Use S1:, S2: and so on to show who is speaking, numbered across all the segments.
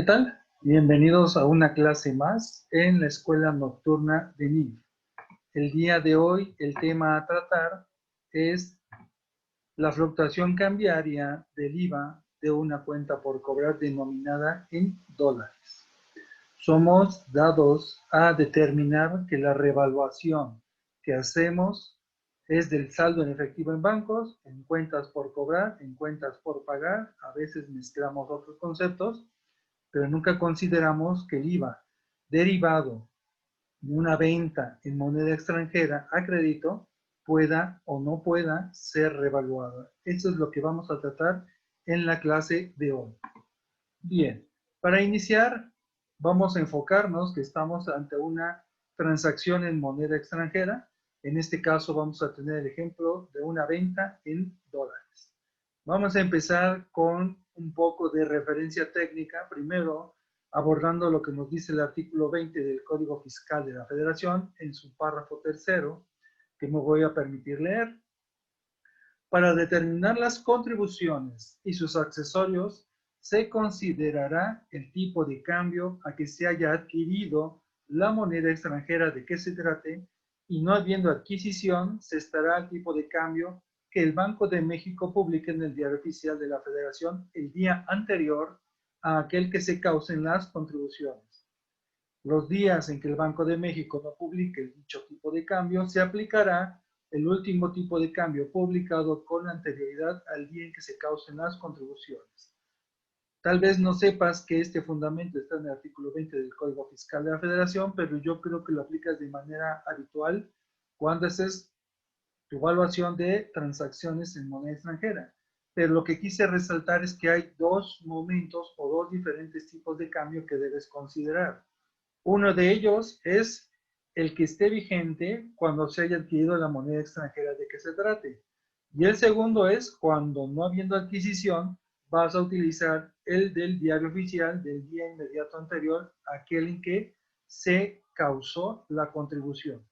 S1: ¿Qué tal? Bienvenidos a una clase más en la escuela nocturna de NIF. El día de hoy el tema a tratar es la fluctuación cambiaria del IVA de una cuenta por cobrar denominada en dólares. Somos dados a determinar que la revaluación que hacemos es del saldo en efectivo en bancos, en cuentas por cobrar, en cuentas por pagar. A veces mezclamos otros conceptos, pero nunca consideramos que el IVA derivado de una venta en moneda extranjera a crédito pueda o no pueda ser revaluada. Eso es lo que vamos a tratar en la clase de hoy. Bien, para iniciar vamos a enfocarnos que estamos ante una transacción en moneda extranjera. En este caso vamos a tener el ejemplo de una venta en dólares. Vamos a empezar con un poco de referencia técnica, primero abordando lo que nos dice el artículo 20 del Código Fiscal de la Federación en su párrafo tercero, que me voy a permitir leer. Para determinar las contribuciones y sus accesorios, se considerará el tipo de cambio a que se haya adquirido la moneda extranjera de que se trate, y no habiendo adquisición, se estará al tipo de cambio que el Banco de México publique en el Diario Oficial de la Federación el día anterior a aquel que se causen las contribuciones. Los días en que el Banco de México no publique el dicho tipo de cambio, se aplicará el último tipo de cambio publicado con anterioridad al día en que se causen las contribuciones. Tal vez no sepas que este fundamento está en el artículo 20 del Código Fiscal de la Federación, pero yo creo que lo aplicas de manera habitual cuando haces tu evaluación de transacciones en moneda extranjera. Pero lo que quise resaltar es que hay dos momentos o dos diferentes tipos de cambio que debes considerar. Uno de ellos es el que esté vigente cuando se haya adquirido la moneda extranjera de que se trate. Y el segundo es cuando, no habiendo adquisición, vas a utilizar el del diario oficial del día inmediato anterior, aquel en que se causó la contribución.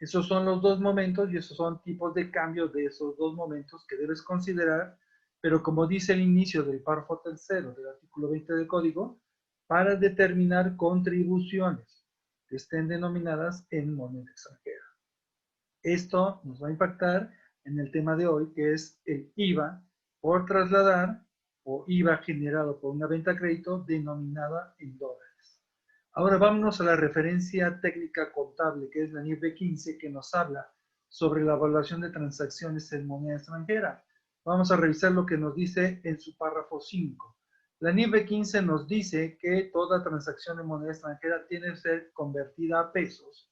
S1: Esos son los dos momentos y esos son tipos de cambio de esos dos momentos que debes considerar, pero como dice el inicio del párrafo tercero del artículo 20 del código, para determinar contribuciones que estén denominadas en moneda extranjera. Esto nos va a impactar en el tema de hoy, que es el IVA por trasladar o IVA generado por una venta a crédito denominada en dólares. Ahora vámonos a la referencia técnica contable, que es la NIF B15, que nos habla sobre la evaluación de transacciones en moneda extranjera. Vamos a revisar lo que nos dice en su párrafo 5. La NIF B15 nos dice que toda transacción en moneda extranjera tiene que ser convertida a pesos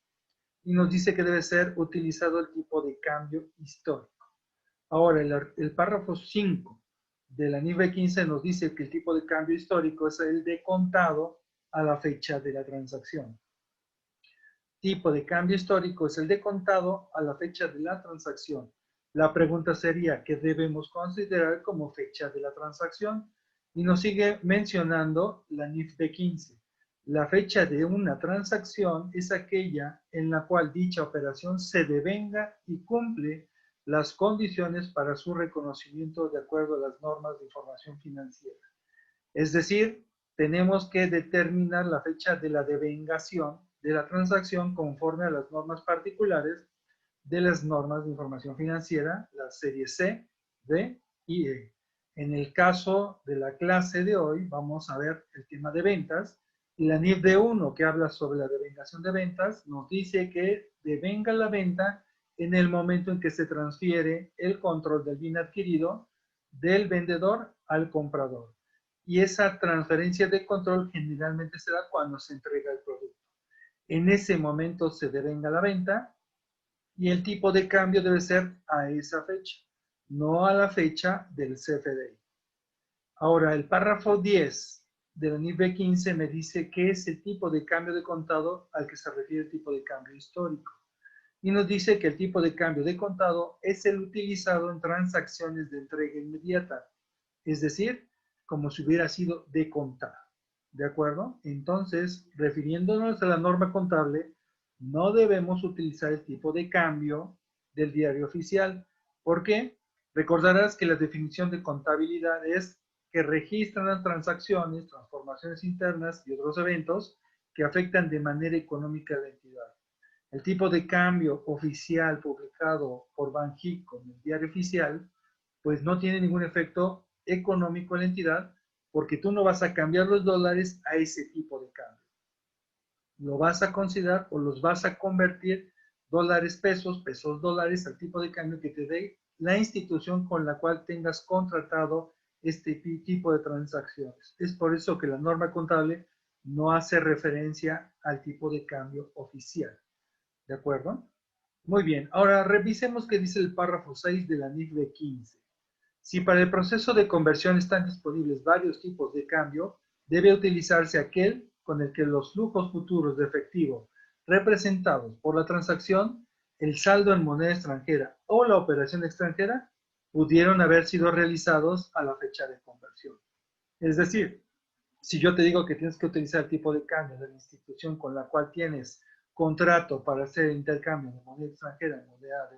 S1: y nos dice que debe ser utilizado el tipo de cambio histórico. Ahora, el párrafo 5 de la NIF B15 nos dice que el tipo de cambio histórico es el de contado a la fecha de la transacción. Tipo de cambio histórico es el de contado a la fecha de la transacción. La pregunta sería, ¿qué debemos considerar como fecha de la transacción? Y nos sigue mencionando la NIF B15. La fecha de una transacción es aquella en la cual dicha operación se devenga y cumple las condiciones para su reconocimiento de acuerdo a las normas de información financiera. Es decir, tenemos que determinar la fecha de la devengación de la transacción conforme a las normas particulares de las normas de información financiera, las series C, D y E. En el caso de la clase de hoy, vamos a ver el tema de ventas, y la NIF D1, que habla sobre la devengación de ventas, nos dice que devenga la venta en el momento en que se transfiere el control del bien adquirido del vendedor al comprador. Y esa transferencia de control generalmente se da cuando se entrega el producto. En ese momento se devenga la venta y el tipo de cambio debe ser a esa fecha, no a la fecha del CFDI. Ahora, el párrafo 10 de la NIF B15 me dice qué es el tipo de cambio de contado al que se refiere el tipo de cambio histórico. Y nos dice que el tipo de cambio de contado es el utilizado en transacciones de entrega inmediata, es decir, como si hubiera sido de contado. ¿De acuerdo? Entonces, refiriéndonos a la norma contable, no debemos utilizar el tipo de cambio del diario oficial. ¿Por qué? Recordarás que la definición de contabilidad es que registran las transacciones, transformaciones internas y otros eventos que afectan de manera económica a la entidad. El tipo de cambio oficial publicado por Banxico en el diario oficial, pues no tiene ningún efecto económico en la entidad porque tú no vas a cambiar los dólares a ese tipo de cambio. Lo vas a considerar o los vas a convertir dólares, pesos, pesos, dólares al tipo de cambio que te dé la institución con la cual tengas contratado este tipo de transacciones. Es por eso que la norma contable no hace referencia al tipo de cambio oficial. ¿De acuerdo? Muy bien. Ahora revisemos qué dice el párrafo 6 de la NIF de 15. Si para el proceso de conversión están disponibles varios tipos de cambio, debe utilizarse aquel con el que los flujos futuros de efectivo representados por la transacción, el saldo en moneda extranjera o la operación extranjera pudieron haber sido realizados a la fecha de conversión. Es decir, si yo te digo que tienes que utilizar el tipo de cambio de la institución con la cual tienes contrato para hacer intercambio de moneda extranjera, moneda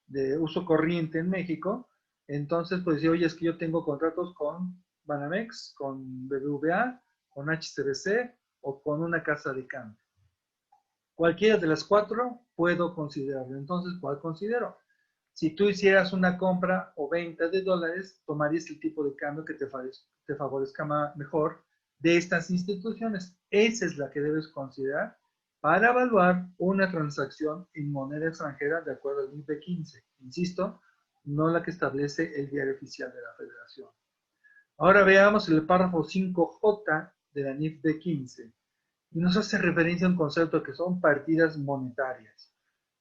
S1: de uso corriente en México, entonces pues decir, oye, es que yo tengo contratos con Banamex, con BBVA, con HSBC o con una casa de cambio. Cualquiera de las cuatro puedo considerarlo. Entonces, ¿cuál considero? Si tú hicieras una compra o venta de dólares, tomarías el tipo de cambio que te favorezca mejor de estas instituciones. Esa es la que debes considerar para evaluar una transacción en moneda extranjera de acuerdo al NIF 15. Insisto, no la que establece el diario oficial de la Federación. Ahora veamos el párrafo 5J de la NIF 15 y nos hace referencia a un concepto que son partidas monetarias.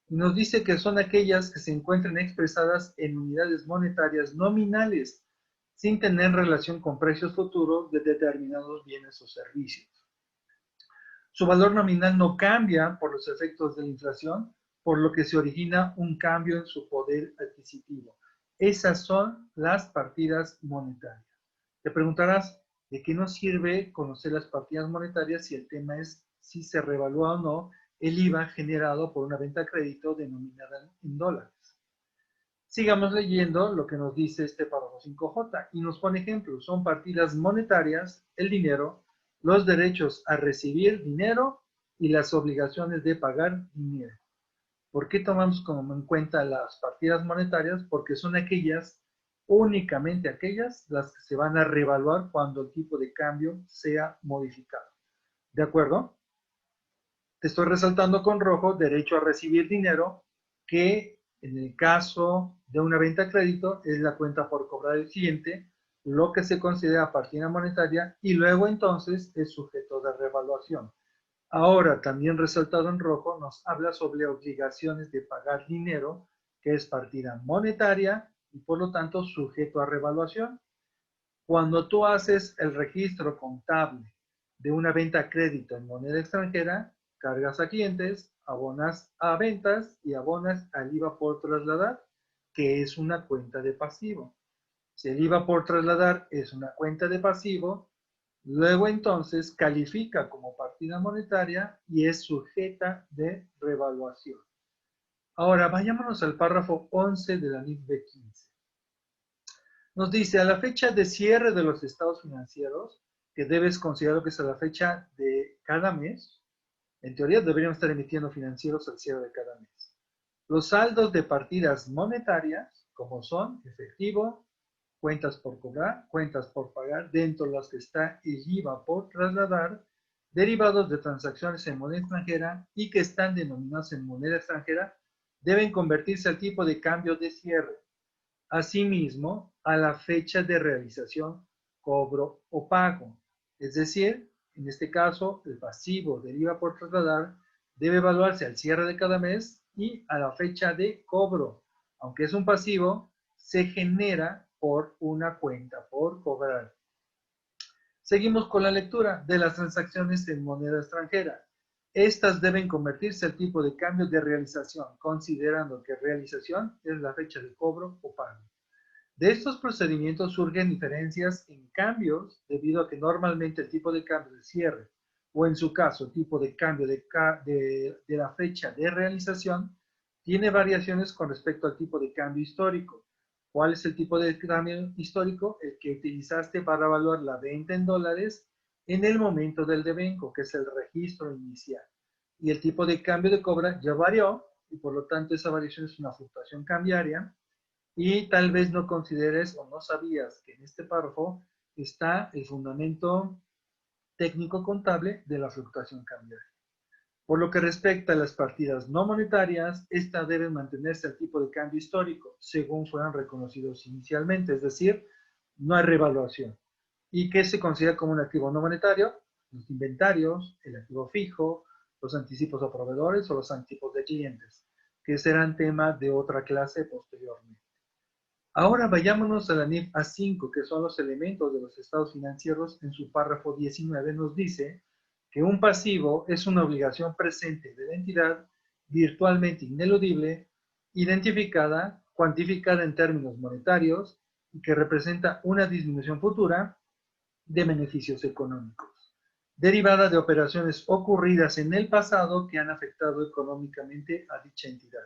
S1: Y nos dice que son aquellas que se encuentran expresadas en unidades monetarias nominales, sin tener relación con precios futuros de determinados bienes o servicios. Su valor nominal no cambia por los efectos de la inflación, por lo que se origina un cambio en su poder adquisitivo. Esas son las partidas monetarias. Te preguntarás, ¿de qué nos sirve conocer las partidas monetarias si el tema es si se revalúa o no el IVA generado por una venta a crédito denominada en dólares? Sigamos leyendo lo que nos dice este párrafo 5J y nos pone ejemplos. Son partidas monetarias, el dinero, los derechos a recibir dinero y las obligaciones de pagar dinero. ¿Por qué tomamos como en cuenta las partidas monetarias? Porque son aquellas, únicamente aquellas, las que se van a reevaluar cuando el tipo de cambio sea modificado. ¿De acuerdo? Te estoy resaltando con rojo derecho a recibir dinero, que en el caso de una venta a crédito es la cuenta por cobrar del cliente, lo que se considera partida monetaria y luego entonces es sujeto de revaluación. Ahora, también resaltado en rojo, nos habla sobre obligaciones de pagar dinero, que es partida monetaria y por lo tanto sujeto a revaluación. Cuando tú haces el registro contable de una venta a crédito en moneda extranjera, cargas a clientes, abonas a ventas y abonas al IVA por trasladar, que es una cuenta de pasivo. Si el IVA por trasladar es una cuenta de pasivo, luego entonces califica como partida monetaria y es sujeta de revaluación. Ahora vayámonos al párrafo 11 de la NIF B15. Nos dice, a la fecha de cierre de los estados financieros, que debes considerar que es a la fecha de cada mes, en teoría deberíamos estar emitiendo financieros al cierre de cada mes. Los saldos de partidas monetarias, como son efectivo, cuentas por cobrar, cuentas por pagar, dentro de las que está el IVA por trasladar, derivados de transacciones en moneda extranjera y que están denominados en moneda extranjera, deben convertirse al tipo de cambio de cierre. Asimismo, a la fecha de realización, cobro o pago. Es decir, en este caso, el pasivo del IVA por trasladar debe evaluarse al cierre de cada mes y a la fecha de cobro. Aunque es un pasivo, se genera por una cuenta por cobrar. Seguimos con la lectura de las transacciones en moneda extranjera. Estas deben convertirse al tipo de cambio de realización, considerando que realización es la fecha de cobro o pago. De estos procedimientos surgen diferencias en cambios debido a que normalmente el tipo de cambio de cierre o en su caso el tipo de cambio de la fecha de realización tiene variaciones con respecto al tipo de cambio histórico. ¿Cuál es el tipo de cambio histórico? El que utilizaste para evaluar la venta en dólares en el momento del devengo, que es el registro inicial. Y el tipo de cambio de cobra ya varió, y por lo tanto esa variación es una fluctuación cambiaria, y tal vez no consideres o no sabías que en este párrafo está el fundamento técnico contable de la fluctuación cambiaria. Por lo que respecta a las partidas no monetarias, estas deben mantenerse al tipo de cambio histórico, según fueran reconocidos inicialmente, es decir, no hay revaluación. ¿Y qué se considera como un activo no monetario? Los inventarios, el activo fijo, los anticipos a proveedores o los anticipos de clientes, que serán tema de otra clase posteriormente. Ahora vayámonos a la NIF A5, que son los elementos de los estados financieros. En su párrafo 19 nos dice que un pasivo es una obligación presente de la entidad virtualmente ineludible, identificada, cuantificada en términos monetarios y que representa una disminución futura de beneficios económicos, derivada de operaciones ocurridas en el pasado que han afectado económicamente a dicha entidad.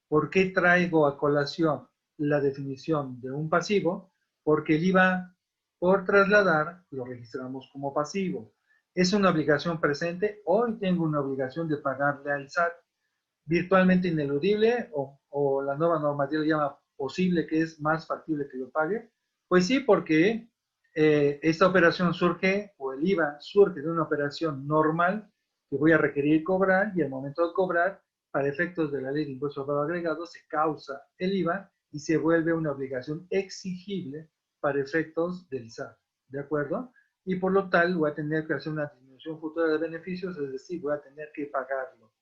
S1: ¿Por qué traigo a colación la definición de un pasivo? Porque el IVA por trasladar lo registramos como pasivo. Es una obligación presente. Hoy tengo una obligación de pagarle al SAT virtualmente ineludible o la nueva normativa le llama posible, que es más factible que lo pague. Pues sí, porque esta operación surge, o el IVA surge de una operación normal que voy a requerir cobrar, y al momento de cobrar, para efectos de la ley de impuesto al valor agregado, se causa el IVA y se vuelve una obligación exigible para efectos del SAT. ¿De acuerdo? Y por lo tal voy a tener que hacer una disminución futura de beneficios, es decir, voy a tener que pagarlo.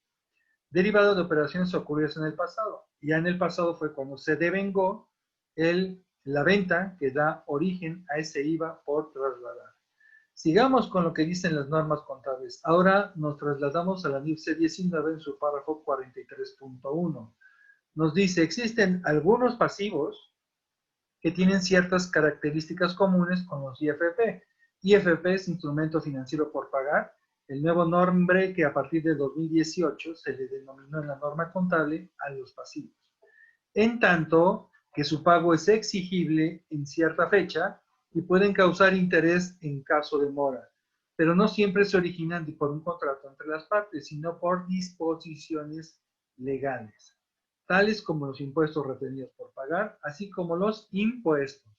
S1: Derivado de operaciones ocurridas en el pasado. Ya en el pasado fue cuando se devengó la venta que da origen a ese IVA por trasladar. Sigamos con lo que dicen las normas contables. Ahora nos trasladamos a la NIF C19 en su párrafo 43.1. Nos dice, existen algunos pasivos que tienen ciertas características comunes con los IFP. IFP es Instrumento Financiero por Pagar, el nuevo nombre que a partir de 2018 se le denominó en la norma contable a los pasivos. En tanto que su pago es exigible en cierta fecha y pueden causar interés en caso de mora, pero no siempre se originan por un contrato entre las partes, sino por disposiciones legales, tales como los impuestos retenidos por pagar, así como los impuestos,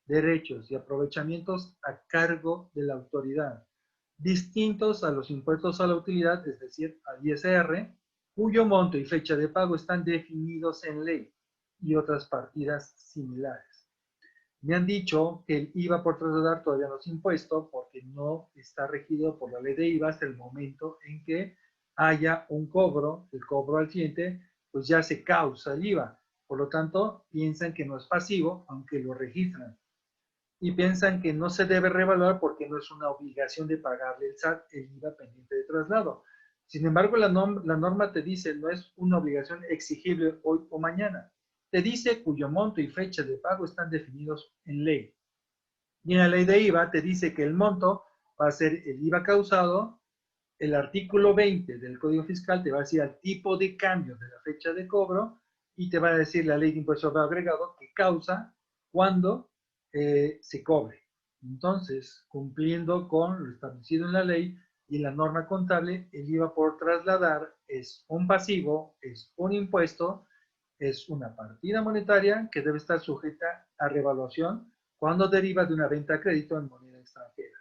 S1: derechos y aprovechamientos a cargo de la autoridad, distintos a los impuestos a la utilidad, es decir, al ISR, cuyo monto y fecha de pago están definidos en ley, y otras partidas similares. Me han dicho que el IVA por trasladar todavía no es impuesto porque no está regido por la ley de IVA hasta el momento en que haya un cobro, el cobro al cliente, pues ya se causa el IVA. Por lo tanto, piensan que no es pasivo, aunque lo registran. Y piensan que no se debe revaluar porque no es una obligación de pagarle el SAT el IVA pendiente de traslado. Sin embargo, la norma te dice no es una obligación exigible hoy o mañana. Te dice cuyo monto y fecha de pago están definidos en ley. Y en la ley de IVA te dice que el monto va a ser el IVA causado. El artículo 20 del Código Fiscal te va a decir el tipo de cambio de la fecha de cobro, y te va a decir la ley de impuesto agregado que causa cuando se cobre. Entonces, cumpliendo con lo establecido en la ley y en la norma contable, el IVA por trasladar es un pasivo, es un impuesto, es una partida monetaria que debe estar sujeta a revaluación cuando deriva de una venta a crédito en moneda extranjera.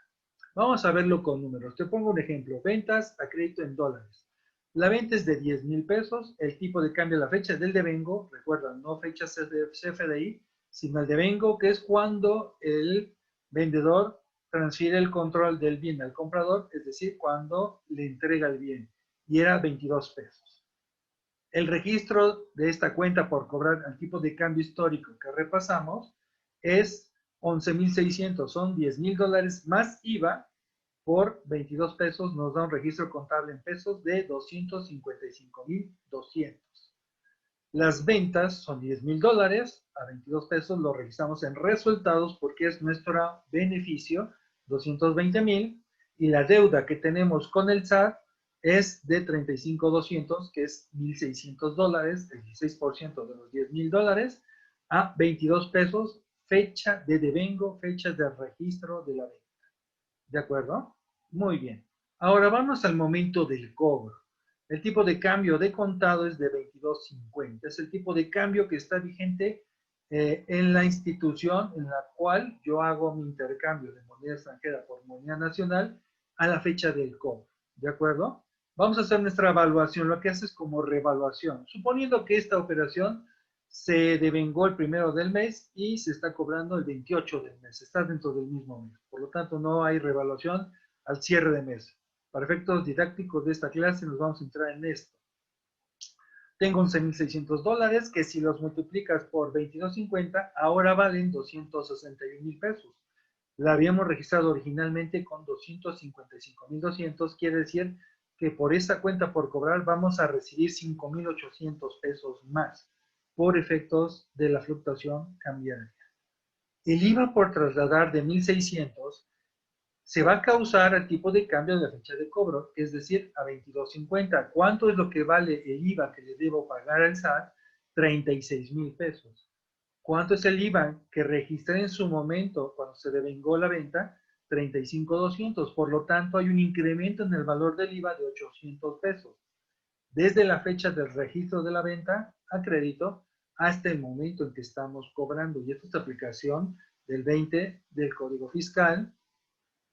S1: Vamos a verlo con números. Te pongo un ejemplo. Ventas a crédito en dólares. La venta es de 10,000 pesos. El tipo de cambio, la fecha del devengo, recuerda, no fecha CFDI, sino el devengo, que es cuando el vendedor transfiere el control del bien al comprador, es decir, cuando le entrega el bien. Y era 22 pesos. El registro de esta cuenta por cobrar al tipo de cambio histórico que repasamos es 11,600, son 10,000 dólares más IVA por 22 pesos, nos da un registro contable en pesos de 255,200. Las ventas son 10,000 dólares, a 22 pesos lo registramos en resultados porque es nuestro beneficio, 220,000, y la deuda que tenemos con el SAT es de 35,200, que es 1,600 dólares, el 16% de los 10,000 dólares, a 22 pesos, fecha de devengo, fecha de registro de la venta. ¿De acuerdo? Muy bien. Ahora vamos al momento del cobro. El tipo de cambio de contado es de 22.50. Es el tipo de cambio que está vigente en la institución en la cual yo hago mi intercambio de moneda extranjera por moneda nacional a la fecha del cobro. ¿De acuerdo? Vamos a hacer nuestra evaluación. Lo que hace es como reevaluación. Suponiendo que esta operación se devengó el 1 del mes y se está cobrando el 28 del mes. Está dentro del mismo mes. Por lo tanto, no hay reevaluación al cierre de mes. Para efectos didácticos de esta clase nos vamos a entrar en esto. Tengo $11,600 que si los multiplicas por 22.50 ahora valen 261,000 pesos. La habíamos registrado originalmente con 255,200, quiere decir que por esa cuenta por cobrar vamos a recibir 5,800 pesos más por efectos de la fluctuación cambiaria. El IVA por trasladar de 1,600 se va a causar al tipo de cambio de la fecha de cobro, es decir, a 22.50. ¿Cuánto es lo que vale el IVA que le debo pagar al SAT? 36,000 pesos. ¿Cuánto es el IVA que registré en su momento cuando se devengó la venta? 35,200. Por lo tanto, hay un incremento en el valor del IVA de 800 pesos. Desde la fecha del registro de la venta a crédito hasta el momento en que estamos cobrando. Y esto es aplicación del 20 del Código Fiscal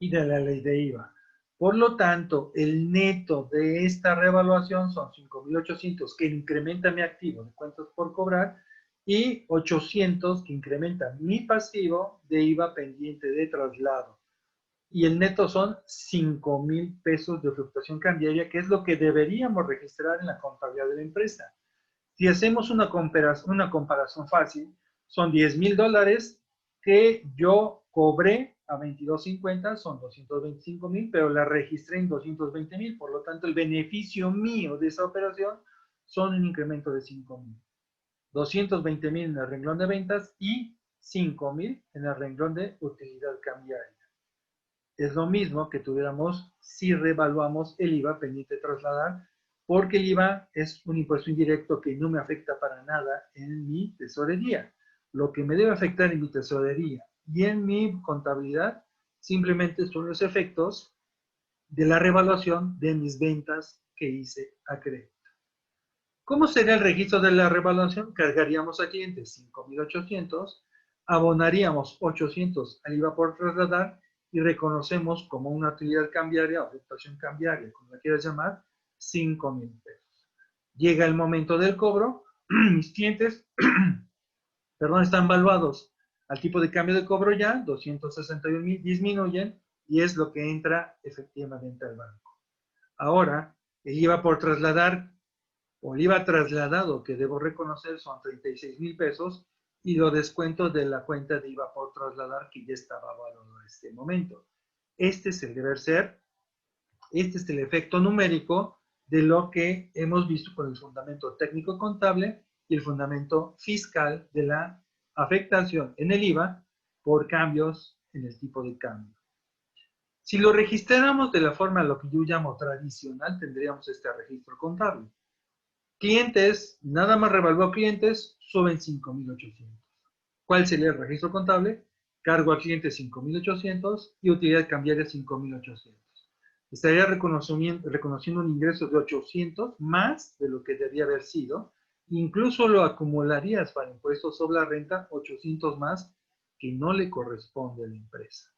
S1: y de la ley de IVA. Por lo tanto, el neto de esta revaluación son 5,800 que incrementa mi activo de cuentas por cobrar y 800 que incrementa mi pasivo de IVA pendiente de traslado. Y el neto son 5,000 pesos de fluctuación cambiaria, que es lo que deberíamos registrar en la contabilidad de la empresa. Si hacemos una comparación fácil, son $10,000 que yo cobré a 22.50, son 225,000, pero la registré en 220,000. Por lo tanto, el beneficio mío de esa operación son un incremento de 5,000. 220,000 en el renglón de ventas y 5,000 en el renglón de utilidad cambiaria. Es lo mismo que tuviéramos si revaluamos el IVA pendiente de trasladar, porque el IVA es un impuesto indirecto que no me afecta para nada en mi tesorería. Lo que me debe afectar en mi tesorería y en mi contabilidad simplemente son los efectos de la revaluación de mis ventas que hice a crédito. ¿Cómo sería el registro de la revaluación? Cargaríamos a clientes 5,800, abonaríamos 800 al IVA por trasladar y reconocemos como una utilidad cambiaria o fluctuación cambiaria, como la quieras llamar, 5,000 pesos. Llega el momento del cobro, mis clientes, están valuados al tipo de cambio de cobro ya, 261,000 disminuyen y es lo que entra efectivamente al banco. Ahora, el IVA por trasladar o el IVA trasladado que debo reconocer son 36,000 pesos y lo descuento de la cuenta de IVA por trasladar que ya estaba valorado en este momento. Este es el deber ser, este es el efecto numérico de lo que hemos visto con el fundamento técnico contable y el fundamento fiscal de la afectación en el IVA por cambios en el tipo de cambio. Si lo registráramos de la forma lo que yo llamo tradicional, tendríamos este registro contable. Clientes, nada más revaluó clientes, suben 5,800. ¿Cuál sería el registro contable? Cargo a clientes 5,800 y utilidad cambiaria 5,800. Estaría reconociendo un ingreso de 800 más de lo que debía haber sido. Incluso lo acumularías para impuestos sobre la renta 800 más que no le corresponde a la empresa.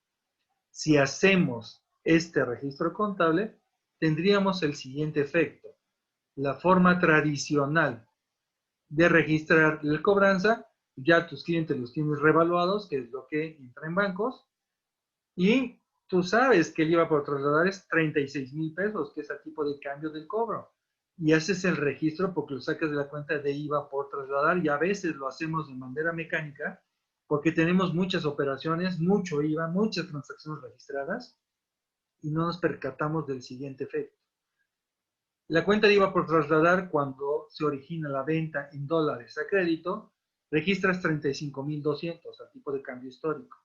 S1: Si hacemos este registro contable, tendríamos el siguiente efecto. La forma tradicional de registrar la cobranza, ya tus clientes los tienes revaluados, que es lo que entra en bancos, y tú sabes que el IVA por trasladar es 36,000 pesos, que es el tipo de cambio del cobro, y haces el registro porque lo sacas de la cuenta de IVA por trasladar, y a veces lo hacemos de manera mecánica, porque tenemos muchas operaciones, mucho IVA, muchas transacciones registradas, y no nos percatamos del siguiente efecto. La cuenta de IVA por trasladar, cuando se origina la venta en dólares a crédito, registras 35,200 al tipo de cambio histórico.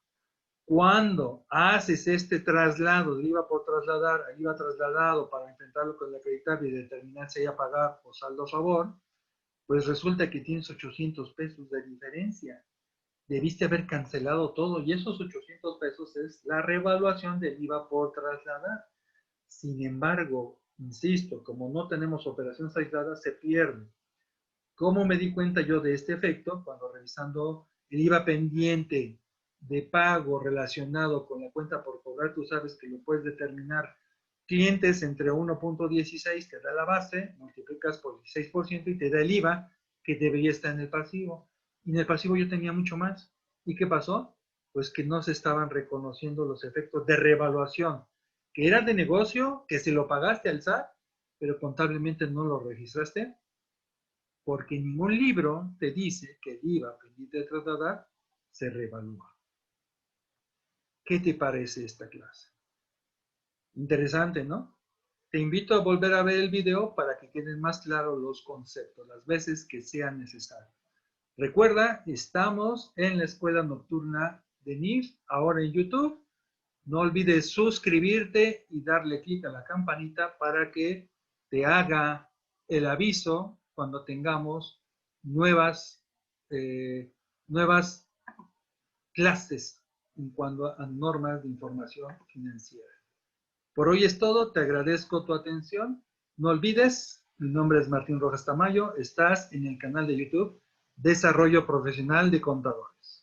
S1: Cuando haces este traslado de IVA por trasladar al IVA trasladado para enfrentarlo con el acreditable y determinar si hay a pagar o saldo a favor, pues resulta que tienes 800 pesos de diferencia. debiste haber cancelado todo y esos 800 pesos es la revaluación del IVA por trasladar. Sin embargo, insisto, como no tenemos operaciones aisladas, se pierde. ¿Cómo me di cuenta yo de este efecto? Cuando revisando el IVA pendiente de pago relacionado con la cuenta por cobrar, tú sabes que lo puedes determinar clientes entre 1.16, te da la base, multiplicas por 16% y te da el IVA que debería estar en el pasivo. Y en el pasivo yo tenía mucho más. ¿Y qué pasó? Pues que no se estaban reconociendo los efectos de revaluación, que eran de negocio, que se lo pagaste al SAT, pero contablemente no lo registraste, porque ningún libro te dice que el IVA pendiente de trasladar se revalúa. ¿Qué te parece esta clase? Interesante, ¿no? Te invito a volver a ver el video para que queden más claros los conceptos, las veces que sea necesario. Recuerda, estamos en la Escuela Nocturna de NIF, ahora en YouTube. No olvides suscribirte y darle clic a la campanita para que te haga el aviso cuando tengamos nuevas, nuevas clases en cuanto a normas de información financiera. Por hoy es todo, te agradezco tu atención. No olvides, mi nombre es Martín Rojas Tamayo, estás en el canal de YouTube Desarrollo Profesional de Contadores.